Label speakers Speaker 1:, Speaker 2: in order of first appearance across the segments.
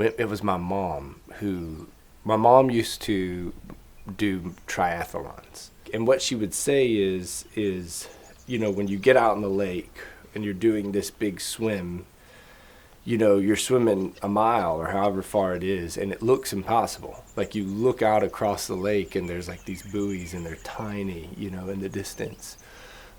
Speaker 1: It was my mom used to do triathlons. And what she would say is, when you get out in the lake and you're doing this big swim, you're swimming a mile or however far it is, and it looks impossible. Like you look out across the lake and there's like these buoys and they're tiny, in the distance.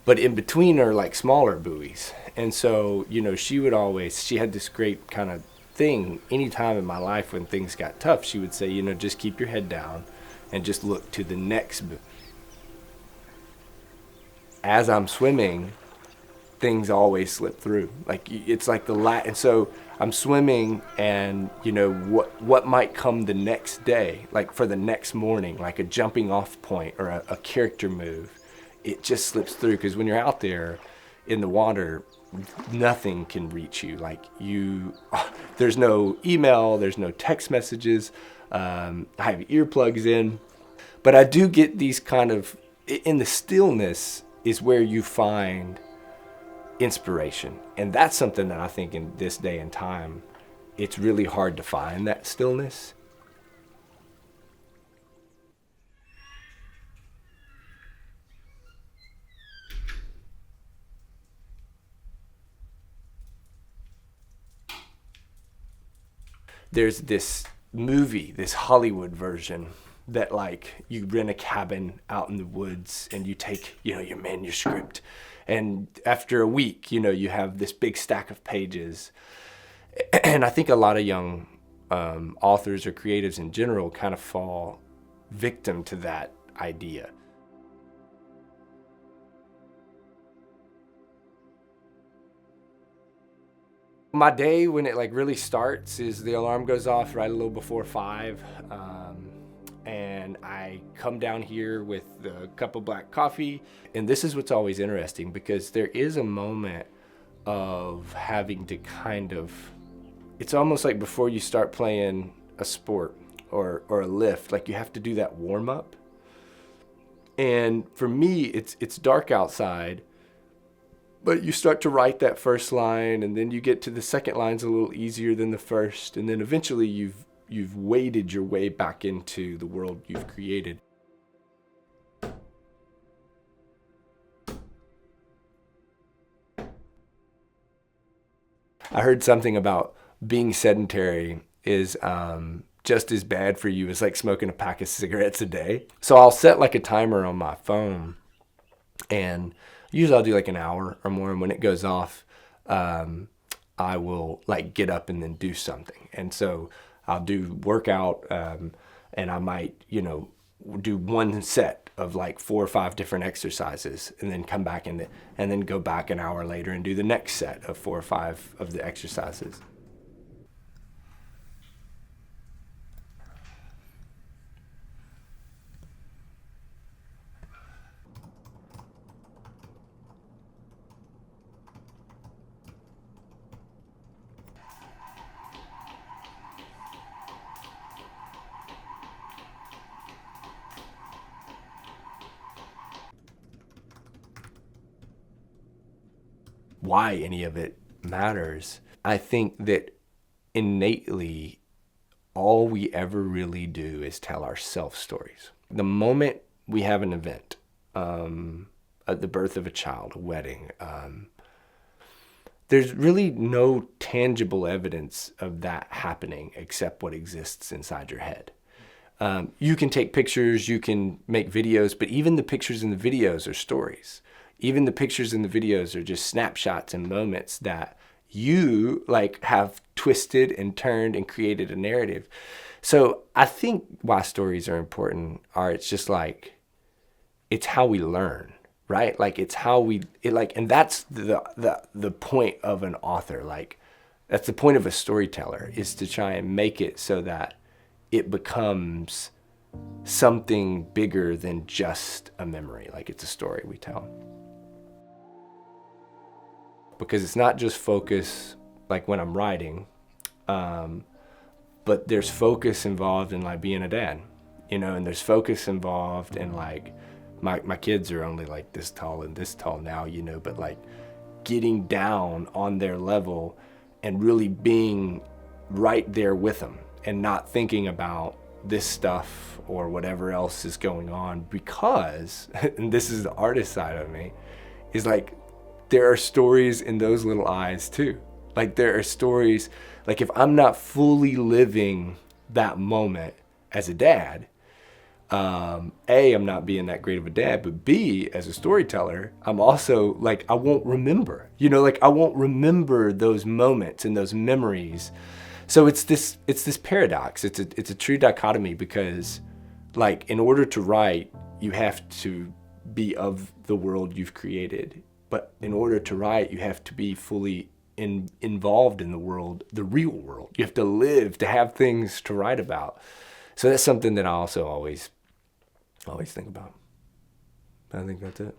Speaker 1: But in between are like smaller buoys. And so, she had this great kind of thing. Anytime in my life when things got tough, she would say, just keep your head down and just look to the next buoy. As I'm swimming, things always slip through. Like it's like and so I'm swimming, and what might come the next day, like for the next morning, like a jumping off point or a character move, it just slips through. Because when you're out there in the water, nothing can reach you. Like there's no email, there's no text messages. I have earplugs in, but I do get these kind of, in the stillness is where you find inspiration. And that's something that I think in this day and time, it's really hard to find that stillness. There's this movie, this Hollywood version, that like you rent a cabin out in the woods and you take, your manuscript, and after a week, you have this big stack of pages. And I think a lot of young authors or creatives in general kind of fall victim to that idea. My day, when it like really starts, is the alarm goes off right a little before 5. And I come down here with a cup of black coffee. And this is what's always interesting, because there is a moment of having to it's almost like before you start playing a sport or a lift, like you have to do that warm up. And for me, it's dark outside, but you start to write that first line, and then you get to the second line's a little easier than the first. And then eventually you've waded your way back into the world you've created. I heard something about being sedentary is just as bad for you as like smoking a pack of cigarettes a day. So I'll set like a timer on my phone, and usually I'll do like an hour or more. And when it goes off, I will like get up and then do something. And so I'll do workout, and I might, do one set of like 4 or 5 different exercises, and then come back and then go back an hour later and do the next set of 4 or 5 of the exercises. Why any of it matters, I think that innately all we ever really do is tell ourselves stories. The moment we have an event, at the birth of a child, a wedding, there's really no tangible evidence of that happening except what exists inside your head. You can take pictures, you can make videos, but even the pictures and the videos are stories. Even the pictures and the videos are just snapshots and moments that you like have twisted and turned and created a narrative. So I think why stories are important it's just like, it's how we learn, right? Like it's how and that's the point of an author. Like that's the point of a storyteller, is to try and make it so that it becomes something bigger than just a memory. Like it's a story we tell. Because it's not just focus like when I'm writing, but there's focus involved in like being a dad, and there's focus involved in like my kids are only like this tall and this tall now, but like getting down on their level and really being right there with them and not thinking about this stuff or whatever else is going on, because, and this is the artist side of me, is like, there are stories in those little eyes too. Like there are stories, like if I'm not fully living that moment as a dad, A, I'm not being that great of a dad, but B, as a storyteller, I'm also like, I won't remember, like I won't remember those moments and those memories. So it's this paradox. It's a true dichotomy, because like in order to write, you have to be of the world you've created. But in order to write, you have to be fully involved in the world, the real world. You have to live, to have things to write about. So that's something that I also always think about. I think that's it.